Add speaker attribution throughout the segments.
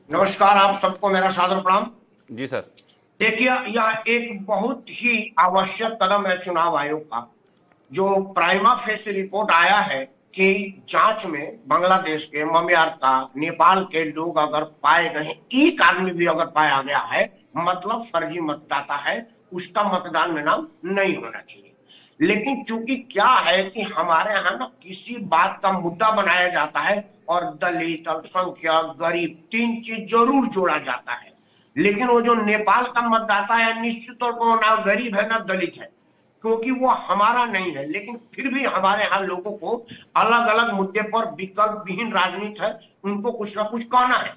Speaker 1: नमस्कार, आप सबको मेरा सादर प्रणाम।
Speaker 2: जी सर।
Speaker 1: देखिए, यह एक बहुत ही आवश्यक कदम है चुनाव आयोग का। जो प्राइमा फेसी रिपोर्ट आया है कि जांच में बांग्लादेश के, ममियार्का, नेपाल के लोग अगर पाए गए, एक आदमी भी अगर पाया गया है, मतलब फर्जी मतदाता है, उसका मतदान में नाम नहीं होना चाहिए। लेकिन चूंकि क्या है कि हमारे यहाँ ना किसी बात का मुद्दा बनाया जाता है और दलित, अल्पसंख्यक, गरीब, तीन चीज जरूर जोड़ा जाता है। लेकिन वो जो नेपाल का मतदाता है, निश्चित तौर पर वो ना गरीब है ना दलित है, क्योंकि वो हमारा नहीं है। लेकिन फिर भी हमारे यहाँ लोगों को अलग अलग मुद्दे पर विकल्प विहीन राजनीति है, उनको कुछ ना कुछ कहना है।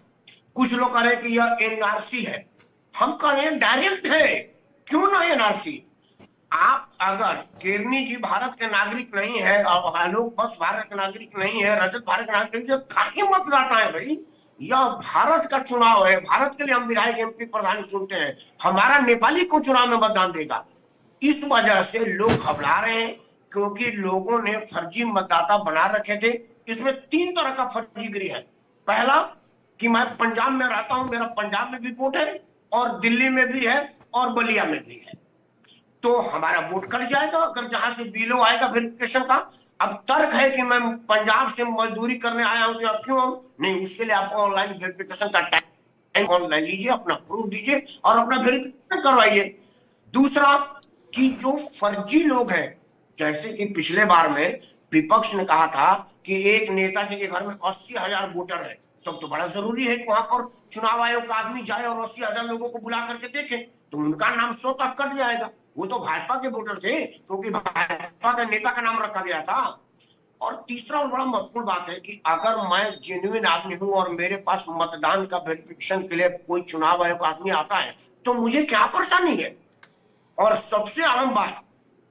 Speaker 1: कुछ लोग कह रहे हैं कि यह एनआरसी है, हम कह रहे हैं डायरेक्ट है। क्यों ना एनआरसी? आप अगर केरनी जी भारत के नागरिक नहीं है और आलोक बस भारत के नागरिक नहीं है, रजत भारत के नागरिक, जो काहे मतदाता है भाई? यह भारत का चुनाव है, भारत के लिए हम विधायक, एमपी, प्रधान चुनते हैं। हमारा नेपाली को चुनाव में मतदान देगा? इस वजह से लोग घबरा रहे हैं, क्योंकि लोगों ने फर्जी मतदाता बना रखे थे। इसमें तीन तरह का फर्जीगिरी है। पहला, कि मैं पंजाब में रहता हूं, मेरा पंजाब में भी वोट है और दिल्ली में भी है और बलिया में भी है, तो हमारा वोट कट जाएगा अगर जहां से बीलो आएगा वेरिफिकेशन का। अब तर्क है कि मैं पंजाब से मजदूरी करने आया हूं, तो अब क्यों आऊं? नहीं, उसके लिए आपको ऑनलाइन वेरिफिकेशन का टाइम ऑनलाइन लीजिए, अपना प्रूफ दीजिए और अपना वेरिफिकेशन करवाइए। दूसरा, कि जो फर्जी लोग हैं, जैसे कि पिछले बार में विपक्ष ने कहा था कि एक नेता के घर में 80,000 वोटर है, तब तो बड़ा जरूरी है कि वहां पर चुनाव आयोग का आदमी जाए और 80,000 लोगों को बुला करके देखे, तो उनका नाम 100 तक कट जाएगा। वो तो भाजपा के वोटर थे, क्योंकि भाजपा के नेता का नाम रखा गया था। और तीसरा और बड़ा महत्वपूर्ण बात है कि अगर मैं जेन्युइन आदमी हूं और मेरे पास मतदान का वेरिफिकेशन के लिए कोई चुनाव आयोग का आदमी आता है, तो मुझे क्या परेशानी है? और सबसे अहम बात,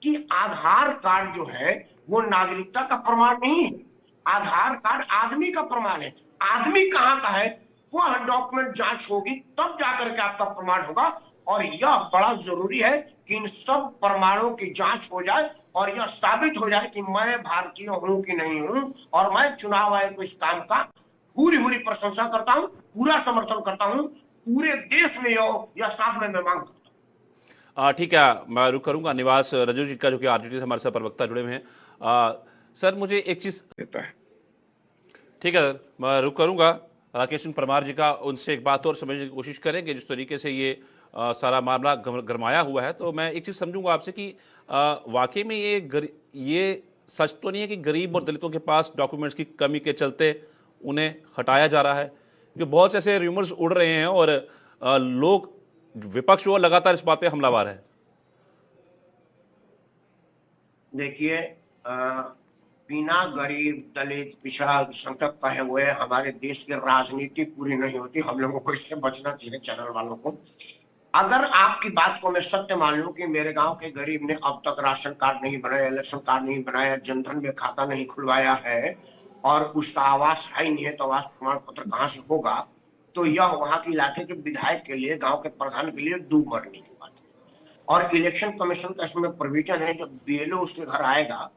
Speaker 1: कि आधार कार्ड जो है वो नागरिकता का प्रमाण नहीं है। आधार कार्ड आदमी का प्रमाण है। आदमी कहाँ का है, वह डॉक्यूमेंट जांच होगी, तब जाकर के आपका प्रमाण होगा। और यह बड़ा जरूरी है कि इन सब प्रमाणों की जांच हो जाए और यह साबित हो जाए कि मैं भारतीय हूं कि नहीं हूं। और मैं चुनाव आयोग को इस काम का पूरी पूरी प्रशंसा करता हूं, पूरा समर्थन करता हूं। पूरे देश में यह साफ में मैं मांग करता हूं।
Speaker 2: ठीक है, मैं रुक करूंगा निवास रजू जी का, जो कि आरजेडी से हमारे साथ प्रवक्ता जुड़े हुए हैं। सर, मुझे एक चीज
Speaker 3: देता है।
Speaker 2: ठीक है, मैं रुक करूंगा। राकेश सिंह परमार जी का, उनसे एक बात और समझने की कोशिश करेंगे। जिस तरीके से ये सारा मामला गरमाया हुआ है, तो मैं एक चीज़ समझूंगा आपसे कि वाकई में ये सच तो नहीं है कि गरीब और दलितों के पास डॉक्यूमेंट्स की कमी के चलते उन्हें हटाया जा रहा है? क्योंकि बहुत से ऐसे र्यूमर्स उड़ रहे हैं और लोग, विपक्ष वो लगातार इस बात पे हमलावर है।
Speaker 1: देखिए, बिना गरीब, दलित, पिछड़ा, अल्पसंख्यक कहे हुए हमारे देश की राजनीति पूरी नहीं होती। हम लोगों को इससे बचना चाहिए, चैनल वालों को। अगर आपकी बात को मैं सत्य मान लूं कि मेरे गांव के गरीब ने अब तक राशन कार्ड नहीं बनाया, इलेक्शन कार्ड नहीं बनाया, जनधन में खाता नहीं खुलवाया है और उसका आवास है ही नहीं है, तो आवास प्रमाण पत्र कहां से होगा? तो यह वहां के इलाके के विधायक के लिए, गांव के प्रधान के लिए डूब मरने की बात है। और इलेक्शन कमीशन का इसमें प्रोविजन है, जब बीएलओ उसके घर आएगा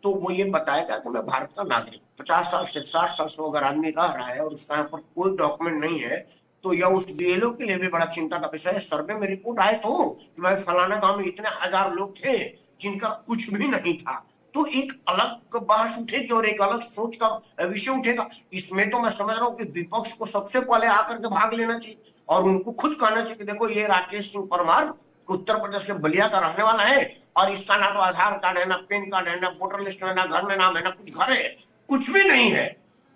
Speaker 1: तो वो ये बताएगा कि मैं भारत का नागरिक, 50 साल से 60 साल से अगर आदमी रह रहा है और उसका यहाँ पर कोई डॉक्यूमेंट नहीं है, तो यह उस बीएलओ के लिए भी बड़ा चिंता का विषय है। सर्वे में रिपोर्ट आए तो कि भाई फलाना गांव में इतने हजार लोग थे जिनका कुछ भी नहीं था, तो एक अलग बहस उठेगी और एक अलग सोच का विषय उठेगा। इसमें तो मैं समझ रहा हूँ कि विपक्ष को सबसे पहले आकर के भाग लेना चाहिए और उनको खुद कहना चाहिए कि देखो, ये राकेश सिंह परमार उत्तर प्रदेश के बलिया का रहने वाला है और इसका ना तो आधार कार्ड है, ना पैन कार्ड है, ना वोटर लिस्ट में, ना घर में नाम है, ना कुछ घर है, कुछ भी नहीं है।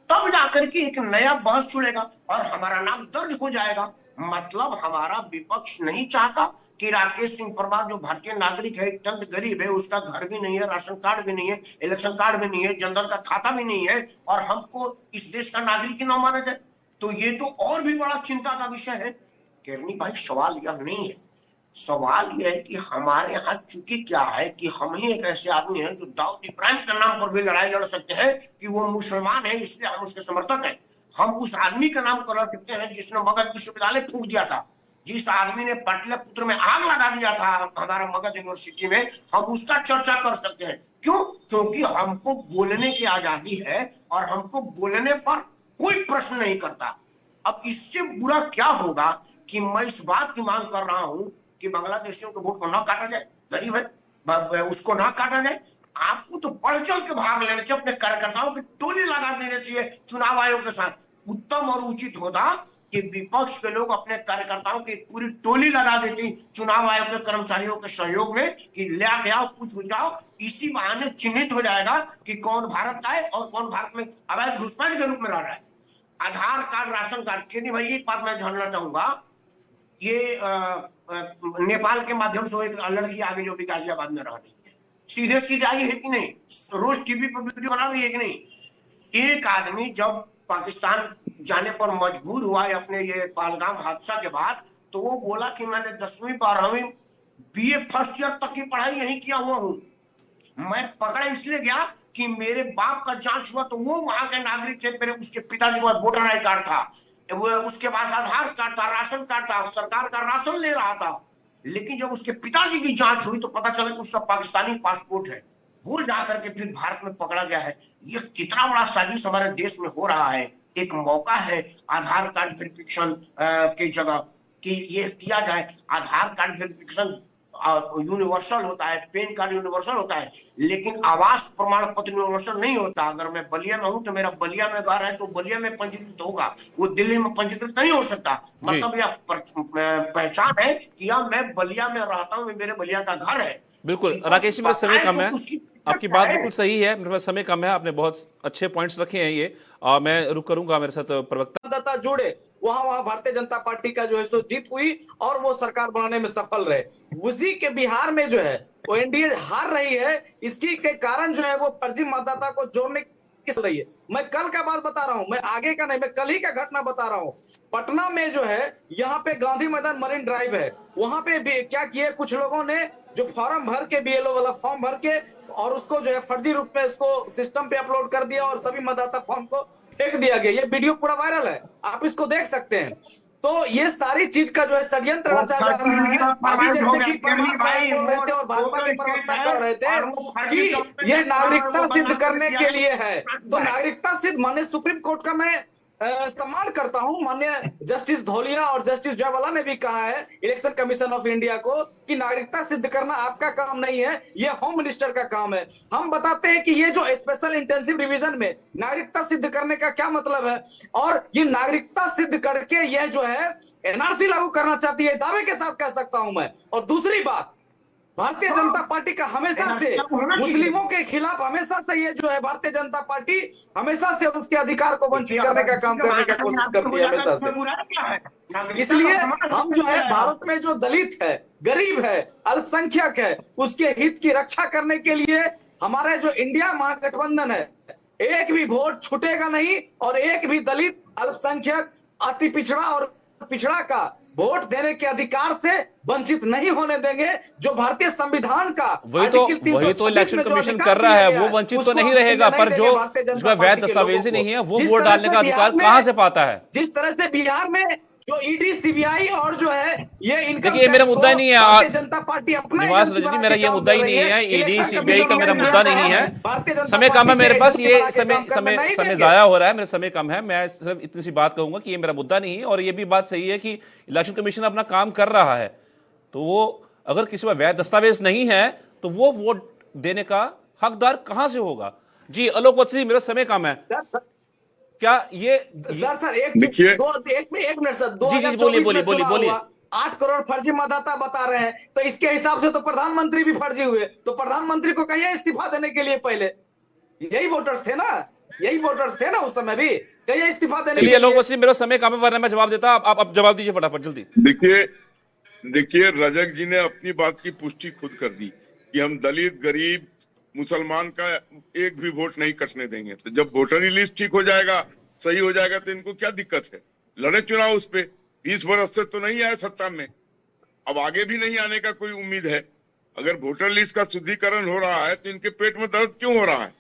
Speaker 1: तब जाकर के एक नया बहस छुड़ेगा और हमारा नाम दर्ज हो जाएगा। मतलब हमारा विपक्ष नहीं चाहता कि राकेश सिंह परमार, जो भारतीय नागरिक है, अत्यंत गरीब है, उसका घर भी नहीं है, राशन कार्ड भी नहीं है, इलेक्शन कार्ड भी नहीं है, जनधन का खाता भी नहीं है, और हमको इस देश का नागरिक ही ना माना जाए, तो ये तो और भी बड़ा चिंता का विषय है। केरनी भाई, सवाल यह नहीं है। सवाल यह है कि हमारे यहाँ चूंकि क्या है कि हम ही एक ऐसे आदमी हैं जो दाऊद इब्राहिम के नाम पर भी लड़ाई लड़ सकते हैं कि वो मुसलमान है, इसलिए हम उसके समर्थक हैं। हम उस आदमी का नाम कर सकते हैं जिसने मगध विश्वविद्यालय फूंक दिया था, जिस आदमी ने पाटलिपुत्र में आग लगा दिया था हमारा मगध यूनिवर्सिटी में, हम उसका चर्चा कर सकते हैं। क्यों? क्योंकि हमको बोलने की आजादी है और हमको बोलने पर कोई प्रश्न नहीं करता। अब इससे बुरा क्या होगा कि मैं इस बात की मांग कर रहा हूं कि बांग्लादेशियों के वोट को ना काटा जाए, गरीब है उसको ना काटा जाए। आपको तो बढ़ चढ़ के भाग लेना चाहिए, अपने कार्यकर्ताओं की टोली लगा देनी चाहिए चुनाव आयोग के साथ। उत्तम और उचित होता कि विपक्ष के लोग अपने कार्यकर्ताओं की पूरी टोली लगा देती चुनाव आयोग के कर्मचारियों के सहयोग में कि ले आके आओ, पूछ जाओ। इसी बहाने चिन्हित हो जाएगा कि कौन भारत का है और कौन भारत में अवैध घुसपैठ के रूप में रह रहा है। आधार कार्ड, राशन कार्ड के भाई एक बात मैं जानना चाहूंगा, ये नेपाल के माध्यम से एक लड़की आगे जो भी गाजियाबाद में रह रही है, सीधे सीधे आई है कि नहीं, रोज टीवी पर वीडियो बना रही है कि नहीं। एक आदमी जब पाकिस्तान जाने पर मजबूर हुआ है अपने ये पहलगाम हादसा के बाद, तो वो बोला कि मैंने 10वीं 12वीं बीए फर्स्ट ईयर तक की पढ़ाई यहीं किया हुआ हूं। मैं पकड़ा इसलिए गया कि मेरे बाप का जांच हुआ तो वो वहां के नागरिक थे, मेरे उसके पिताजी के पास वोटर आई कार्ड था, वो उसके पास आधार कार्ड था, राशन कार्ड था, सरकार का राशन ले रहा था। लेकिन जब उसके पिताजी की जांच हुई तो पता चला कि उसका पाकिस्तानी पासपोर्ट है। वो जाकर के फिर भारत में पकड़ा गया है। ये कितना बड़ा साजिश हमारे देश में हो रहा है। एक मौका है आधार कार्ड वेरिफिकेशन की जगह कि ये किया जाए। आधार कार्ड वेरिफिकेशन यूनिवर्सल होता है, पैन कार्ड यूनिवर्सल होता है, लेकिन आवास प्रमाण पत्र यूनिवर्सल नहीं होता। अगर मैं बलिया में हूं तो मेरा बलिया में घर है तो बलिया में पंजीकृत होगा, वो दिल्ली में पंजीकृत नहीं हो सकता। मतलब यह पहचान है कि यह मैं बलिया में रहता हूं, मेरे बलिया का घर है।
Speaker 2: बिल्कुल राकेश जी, मेरा समय कम है, आपकी बात बिल्कुल सही है, मेरे पास समय कम है, आपने बहुत अच्छे पॉइंट्स रखे हैं ये, और मैं रुक करूंगा। मेरे साथ प्रवक्ता
Speaker 3: जुड़े, वहां भारतीय जनता पार्टी का जो है सो जीत हुई और वो सरकार बनाने में सफल रहे। उसी के बिहार में जो है वो एनडीए हार रही है, इसकी के कारण जो है वो फर्जी मतदाता को जोड़ने किस रही है। मैं कल का बात बता रहा हूं, मैं आगे का नहीं, मैं कल ही का घटना बता रहा हूं। पटना में जो है यहाँ पे गांधी मैदान मरीन ड्राइव है, वहां पे क्या किए कुछ लोगों ने, जो फॉर्म भर के बीएलओ वाला फॉर्म भर के और उसको जो है फर्जी रूप में उसको सिस्टम पे अपलोड कर दिया और सभी मतदाता फॉर्म को फेंक दिया गया। ये वीडियो पूरा वायरल है, आप इसको देख सकते हैं। तो ये सारी चीज का जो है षड्यंत्र रचा जा रहा है। अभी जैसे कि परमार साहब बोल रहे थे और भाजपा के प्रवक्ता कह रहे थे कि ये नागरिकता सिद्ध करने के लिए है, तो नागरिकता सिद्ध माने सुप्रीम कोर्ट का मैं सम्मान करता हूं, माननीय जस्टिस धौलिया और जस्टिस जयवाला ने भी कहा है इलेक्शन कमीशन ऑफ इंडिया को कि नागरिकता सिद्ध करना आपका काम नहीं है, ये होम मिनिस्टर का काम है। हम बताते हैं कि ये जो स्पेशल इंटेंसिव रिवीजन में नागरिकता सिद्ध करने का क्या मतलब है, और ये नागरिकता सिद्ध करके यह जो है एनआरसी लागू करना चाहती है, दावे के साथ कह सकता हूं मैं। और दूसरी बात, भारतीय जनता पार्टी का हमेशा से मुस्लिमों के खिलाफ हमेशा से ये जो है भारतीय जनता पार्टी हमेशा से उसके अधिकार को वंचित करने का काम करने का कोशिश करती है हमेशा से। इसलिए हम जो है भारत में जो दलित है, गरीब है, अल्पसंख्यक है, उसके हित की रक्षा करने के लिए हमारे जो इंडिया महागठबंधन है, एक भी वोट छूटेगा नहीं और एक भी दलित, अल्पसंख्यक, अति पिछड़ा और पिछड़ा का वोट देने के अधिकार से वंचित नहीं होने देंगे। जो भारतीय संविधान का
Speaker 2: वही तो इलेक्शन कमीशन कर रहा है, वो वंचित तो नहीं रहेगा, पर जो उसका वैध दस्तावेज ही नहीं है वो वोट डालने का अधिकार कहां से पाता है।
Speaker 3: जिस तरह से बिहार में जो ईडी, सीबीआई और जो है ये इनकम,
Speaker 2: देखिए मेरा मुद्दा ही नहीं है,
Speaker 3: भारतीय जनता पार्टी अपना
Speaker 2: निवास रजत जी, मेरा ये मुद्दा ही नहीं है, ईडी सीबीआई का मेरा मुद्दा नहीं है। समय कम है मेरे पास, ये समय जाया हो रहा है, मेरा समय कम है। मैं सिर्फ इतनी सी बात कहूंगा कि ये मेरा मुद्दा नहीं है, और ये भी बात सही है कि इलेक्शन कमीशन अपना काम कर रहा है, तो वो अगर किसी में वैध दस्तावेज नहीं है तो वो वोट देने का हकदार कहां से होगा। जी आलोक वत्स जी, मेरा समय कम है, क्या ये
Speaker 3: सर एक मिनट सर, बोलिए 8 करोड़ फर्जी मतदाता बता रहे हैं, तो इसके हिसाब से तो प्रधानमंत्री भी फर्जी हुए, तो प्रधानमंत्री को कहिए इस्तीफा देने के लिए। पहले यही वोटर्स थे ना उस समय भी, कहिए इस्तीफा देने के लिए।
Speaker 2: लोगों से मेरा समय कम है, वरना मैं जवाब देता। आप जवाब दीजिए फटाफट जल्दी।
Speaker 4: देखिए रजक जी ने अपनी बात की पुष्टि खुद कर दी कि हम दलित, गरीब, मुसलमान का एक भी वोट नहीं कटने देंगे। तो जब वोटर लिस्ट ठीक हो जाएगा, सही हो जाएगा, तो इनको क्या दिक्कत है, लड़े चुनाव उस पे। 20 वर्ष से तो नहीं आए सत्ता में, अब आगे भी नहीं आने का कोई उम्मीद है। अगर वोटर लिस्ट का शुद्धिकरण हो रहा है तो इनके पेट में दर्द क्यों हो रहा है?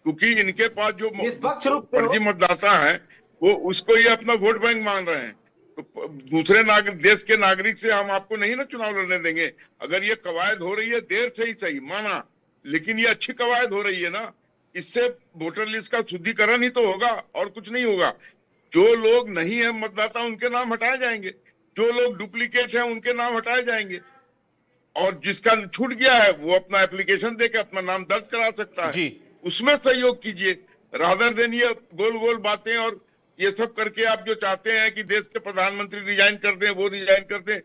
Speaker 4: क्योंकि इनके पास जो फर्जी मतदाता है वो उसको ये अपना वोट बैंक मान रहे हैं। तो दूसरे देश के नागरिक से हम आपको नहीं ना चुनाव लड़ने देंगे। अगर ये कवायद हो रही है, देर से ही सही माना, लेकिन ये अच्छी कवायद हो रही है ना, इससे वोटर लिस्ट का शुद्धिकरण ही तो होगा और कुछ नहीं होगा। जो लोग नहीं है मतदाता उनके नाम हटाए जाएंगे, जो लोग डुप्लीकेट हैं उनके नाम हटाए जाएंगे, और जिसका छूट गया है वो अपना एप्लीकेशन देके अपना नाम दर्ज करा सकता है।
Speaker 2: जी।
Speaker 4: उसमें सहयोग कीजिए, रादर देन ये गोल गोल बातें और ये सब करके आप जो चाहते हैं कि देश के प्रधानमंत्री रिजाइन कर दें, वो रिजाइन कर दें,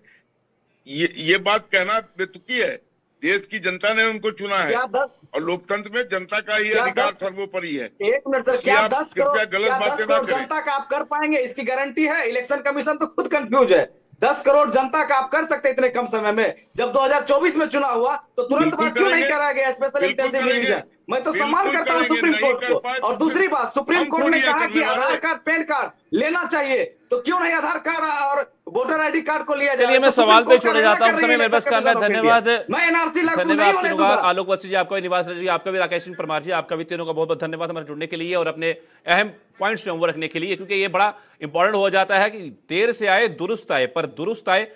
Speaker 4: ये बात कहना बेतुकी है। देश की जनता ने उनको चुना है और लोकतंत्र में जनता का ही अधिकार सर्वोपरि है।
Speaker 3: एक मिनट सर,
Speaker 4: इसलिए
Speaker 3: क्या
Speaker 4: आप
Speaker 3: 10
Speaker 4: कृपया
Speaker 3: करोड़
Speaker 4: गलत
Speaker 3: क्या
Speaker 4: बातें
Speaker 3: 10
Speaker 4: ना
Speaker 3: करोड़
Speaker 4: करें।
Speaker 3: जनता का आप कर पाएंगे, इसकी गारंटी है? इलेक्शन कमीशन तो खुद कंफ्यूज है। 10 करोड़ जनता का आप कर सकते इतने कम समय में? जब 2024 में चुनाव हुआ तो तुरंत
Speaker 4: बिल्कुल
Speaker 3: बात क्यों नहीं
Speaker 4: करेंगे,
Speaker 3: कराया गया स्पेशल
Speaker 4: बिल्कुल
Speaker 3: इंटेंसिव
Speaker 4: करेंगे,
Speaker 3: रिवीजन? मैं तो सम्मान
Speaker 4: बिल्कुल
Speaker 3: करता हूं
Speaker 4: करेंगे,
Speaker 3: सुप्रीम
Speaker 4: नहीं
Speaker 3: कोर्ट
Speaker 4: कर
Speaker 3: को।
Speaker 4: पाए तो
Speaker 3: और दूसरी बात, सुप्रीम
Speaker 4: हम
Speaker 3: कोर्ट ने
Speaker 4: थोड़ी है
Speaker 3: कहा कि
Speaker 4: करने वाले।
Speaker 3: आधार कार्ड पैन कार्ड लेना चाहिए, तो क्यों नहीं आधार कार्ड और वोटर आईडी कार्ड को लिया जाए?
Speaker 2: चलिए मैं
Speaker 3: तो सुप्रीम
Speaker 2: सवाल पे
Speaker 3: कोर्ट का
Speaker 2: छोड़े
Speaker 3: रहना
Speaker 2: जाता हूं,
Speaker 3: कर रही
Speaker 2: समय
Speaker 3: है
Speaker 2: मेरे पास
Speaker 3: इलेक्शन
Speaker 2: कम है।
Speaker 3: कमीशन ऑफ
Speaker 2: धन्यवाद,
Speaker 3: इंडिया। मैं एनआरसी लागू
Speaker 2: धन्यवाद
Speaker 3: नहीं
Speaker 2: आपके
Speaker 3: होने
Speaker 2: अनुसार
Speaker 3: दूंगा।
Speaker 2: आलोक वत्स जी, आपका भी निवास जी, आपका भी राकेश सिंह परमार जी, आपका भी तीनों का बहुत बहुत धन्यवाद हमारे जुड़ने के लिए और अपने अहम पॉइंट्स जो हैं वो रखने के लिए, क्योंकि ये बड़ा इंपॉर्टेंट हो जाता है कि देर से आए दुरुस्त आए, पर दुरुस्त आए